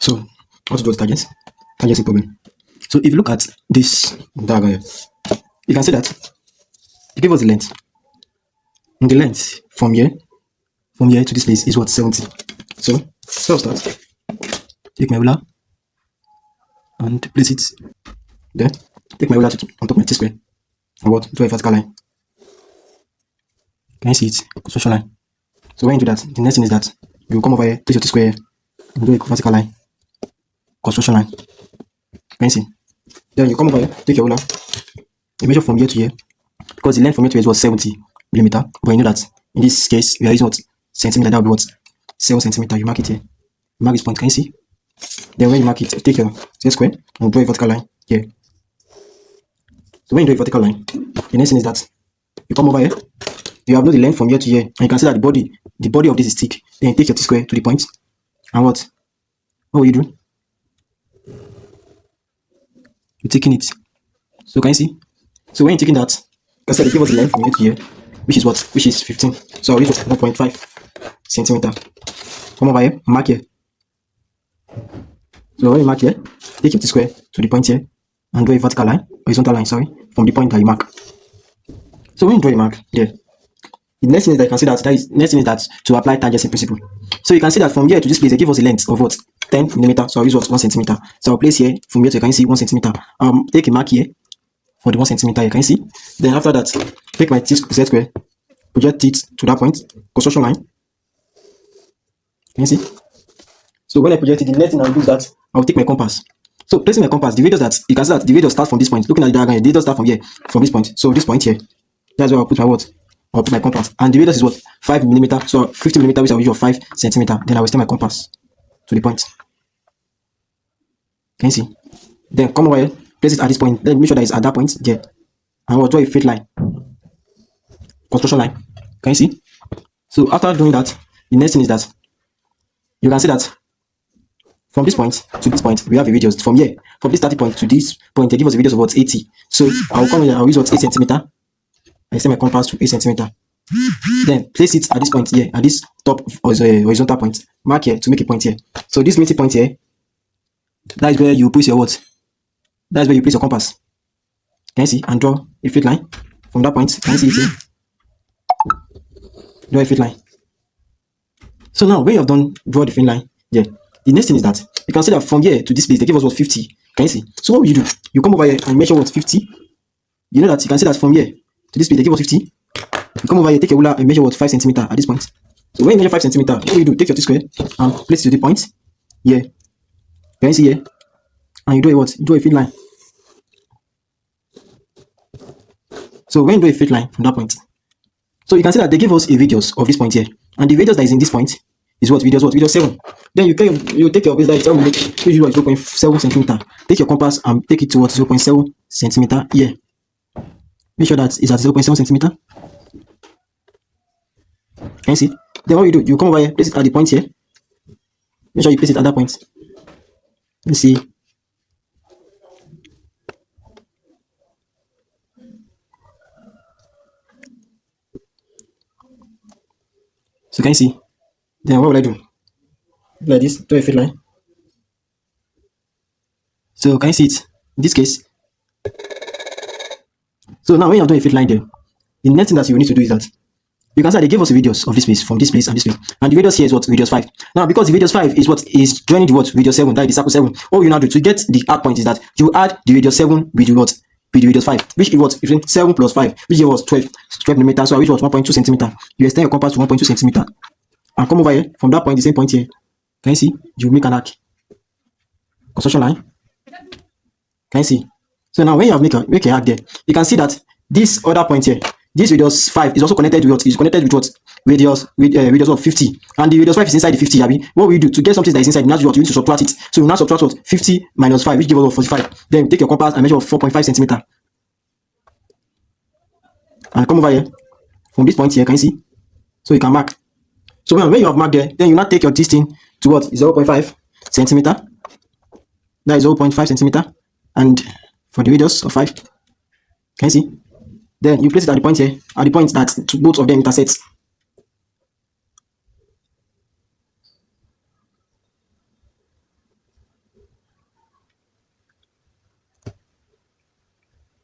So, how to draw the tangency problem. So, if you look at this diagram here, you can see that it gives us the length. And the length from here to this place is what? 70. So, first start. Take my ruler and place it there. Take my ruler on top of my T square and what? Draw a vertical line. Can you see it? Construction line. So when you do that, the next thing is that you come over here, place your T square and do a vertical line. Construction line. Can you see? Then you come over here, take your ruler, you measure from here to here. Because the length from here to here was 70 millimeter. But you know that in this case, we are using what? Centimeter. That will be what? 7 centimeter. You mark it here. You mark this point. Can you see? Then when you mark it, take your Z square and draw a vertical line here. So when you draw a vertical line, the next thing is that you come over here, you have the length from here to here, and you can see that the body of this is thick. Then you take your T square to the point, and what will you do? You're taking it. So can you see? So when you're taking that, because they give us the length from here to here, which is what? Which is 15. So I'll use 1.5 centimeter. Come over here, mark here. So when you mark here, take your T square to the point here and draw a vertical line, horizontal line, sorry, from the point that you mark. So when you draw a mark there, the next thing is that you can see that to apply tangency principle. So you can see that from here to this place, they give us a length of what? 10 millimeter. So I'll use what? 1 centimeter. So I'll place here from here to you can see 1 centimeter. Take a mark here for the 1 centimeter. You can see. Then after that, take my Z square, project it to that point, construction line. Can you see? So when I project it, the next thing I'll do is that I'll take my compass. So placing my compass, the radius that you can see that the radius starts from this point. Looking at the diagram, the radius starts from here, from this point. So this point here, that's where I'll put my what? I'll put my compass. And the radius is what? 5 millimeter. So 50 millimeter, which I'll use 5 centimeter. Then I will extend my compass to the point. Can you see? Then come over here, place it at this point. Then make sure that it's at that point there. And we'll draw a straight line. Construction line. Can you see? So after doing that, the next thing is that you can see that from this point to this point, we have a radius. From here, from this 30 point to this point, they give us a radius of what? 80. So I'll come here, I'll use what? 8 centimeter. I extend my compass to 8 centimeter. Then place it at this point here, at this top horizontal point. Mark here to make a point here. So this meeting point here, that is where you place your what? That's where you place your compass. Can you see? And draw a straight line from that point. Can you see it here? Draw a straight line. So now when you have done draw the straight line, yeah, the next thing is that you can see that from here to this place they give us what? 50. Can you see? So what will you do? You come over here and measure what? 50. You know that you can see that from here to this place they give us 50. You come over here, take your ruler and measure what? 5 centimeter at this point. So when you measure 5 centimeter, what will you do? Take your T square and place it to the point here. Can you see here? And you do a what? You do a straight line. So when you do a straight line from that point, so you can see that they give us a radius of this point here, and the radius that is in this point is what? Radius what? Radius 7. Then you take your base that is 0.7 centimeter. Take your compass and take it to what? 0.7 centimeter here. Make sure that it's at 0.7 centimeter. Can you see? Then what you do? You come over here, place it at the point here. Make sure you place it at that point. Let's see. So can you see? Then what will I do? Like this, draw a straight line. So can you see it? In this case. So now when you have done a straight line there, the next thing that you need to do is that you can see they give us a radius of this place, from this place and this place. And the radius here is what? Radius 5. Now because the radius 5 is what is joining the what? Radius 7, that is the circle 7. All you now do to get the arc point is that you add the radius 7 with the what? With the radius 5, which is what? 7 plus 5, which is what? 12 millimeters. So which was 1.2 centimeter. You extend your compass to 1.2 centimeter. And come over here, from that point, the same point here. Can you see? You make an arc. Construction line. Can you see? So now when you have make a arc there, you can see that this other point here, this radius 5 is also connected with what? Is connected with what? Radius of 50. And the radius 5 is inside the 50, Abby. What will you do? To get something that is inside, you need to subtract it. So you now subtract what? 50 minus 5, which gives us 45. Then take your compass and measure 4.5 centimeter. And come over here. From this point here, can you see? So you can mark. So when you have marked there, then you now take your distance to what? 0.5 centimeter. That is 0.5 centimeter. And for the radius of 5, can you see? Then you place it at the point here, at the point that both of them intersect.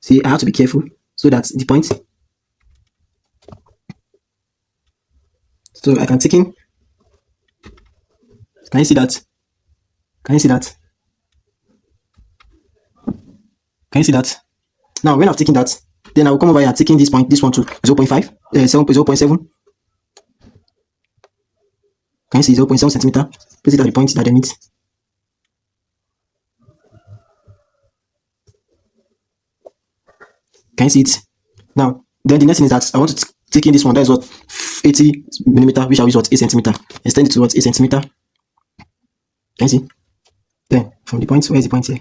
See, I have to be careful so that the point. So I can take in. Can you see that? Can you see that? Can you see that? Now, when I've taken that, then I will come over here and taking this point, this one to 0.5, 0.7. Can you see 0.7 centimeter? Place it at the point that they meet. Can you see it? Now, then the next thing is that I want to take in this one. That is what 80 millimeter, which I use what 8 centimeter. Extend it to what 8 centimeter. Can you see? Then from the point, where is the point here?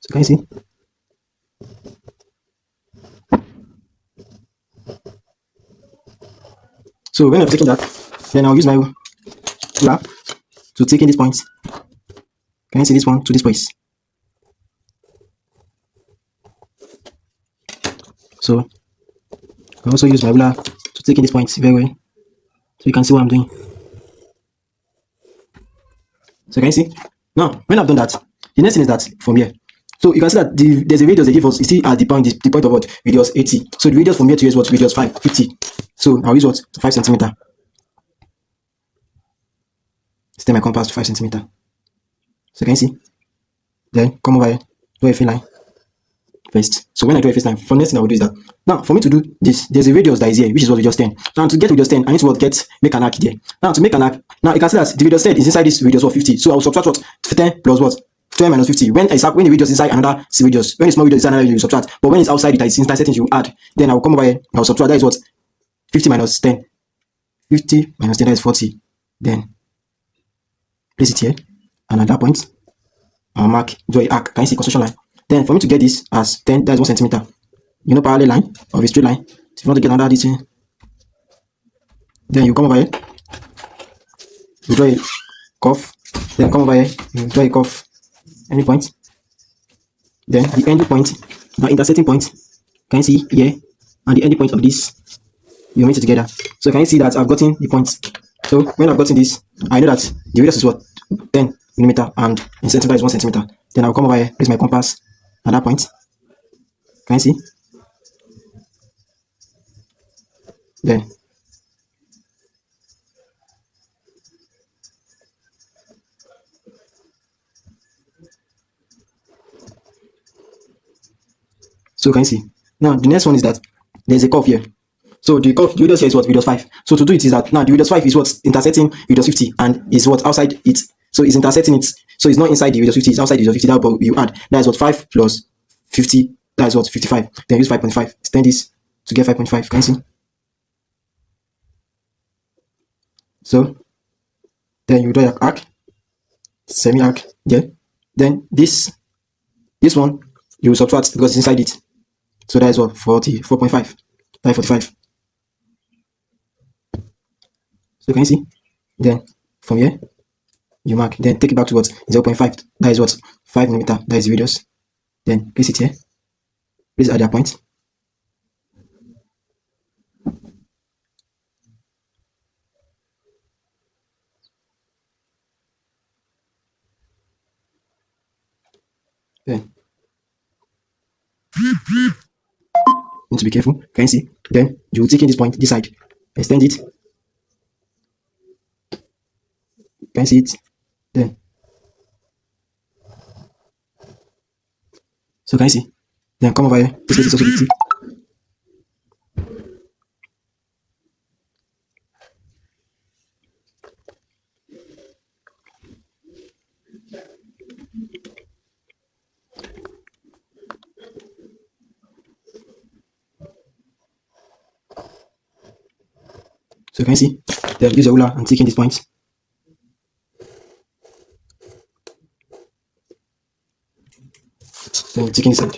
So can you see? So when I've taken that, then I'll use my ruler to take in this point. Can you see this one to this place? So I also use my ruler to take in this point very well, so you can see what I'm doing. So can you see? Now, when I've done that, the next thing is that from here. So you can see that there's a radius they give us. You see at the point of what radius 80. So the radius from here to here is what radius 50. So I'll use what 5 centimeter. Extend my compass to 5 centimeter. So can you see? Then come over here, draw a thin line first. So when I draw a first line, for next thing I will do is that now for me to do this, there's a radius that is here, which is what radius 10. Now to get radius 10, I need to make an arc there. Now to make an arc, now you can see that the radius 10 is inside this radius 50. So I will subtract what 10 plus what 10 minus 50. When the radius is inside another radius, when it's small radius inside another, you subtract. But when it's outside it, it's inside settings, you add. Then I will come over here, I will subtract. That is what 50 minus 10. 50 minus 10, that is 40. Then place it here, and at that point, I'll draw a arc. Can you see construction line? Then for me to get this as 10, that is 1 centimeter. You know, parallel line of a straight line. So if you want to get another this thing, then you come over here, you draw a curve. Then come over here, you draw a curve. Any point. Then the ending point, the intersecting point, can you see here, and the ending point of this, you meet it together. So can you see that I've gotten the points? So when I've gotten this, I know that the radius is what 10 millimeter and in centimeter is 1 centimeter. Then I'll come over here, place my compass at that point. Can you see? Then so can you see? Now the next one is that there's a curve here. So the curve, the radius here is what radius 5. So to do it is that now the radius 5 is what's intersecting radius 50 and is what outside it. So it's intersecting it. So it's not inside the radius 50, it's outside the radius 50. That you add. That is what 5 plus 50. That is what 55. Then use 5.5. Extend this to get 5.5. Can you see? So then you draw your arc, semi arc there. Then this one you will subtract because it's inside it. So that is what 44.5. That is 45. So can you see? Then from here you mark. Then take it back to what 0.5. That is what 5 millimeter. That is the radius. Then place it here. Place it at that point. Then need to be careful. Can you see? Then you will take in this point, this side, extend it. Can you see it? Then so can you see? Then come over here. This place is also 50. So can you see? Then use a ruler and take in this point. Then taking this side.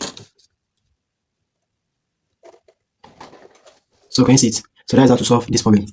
So can you see it? So that is how to solve this problem.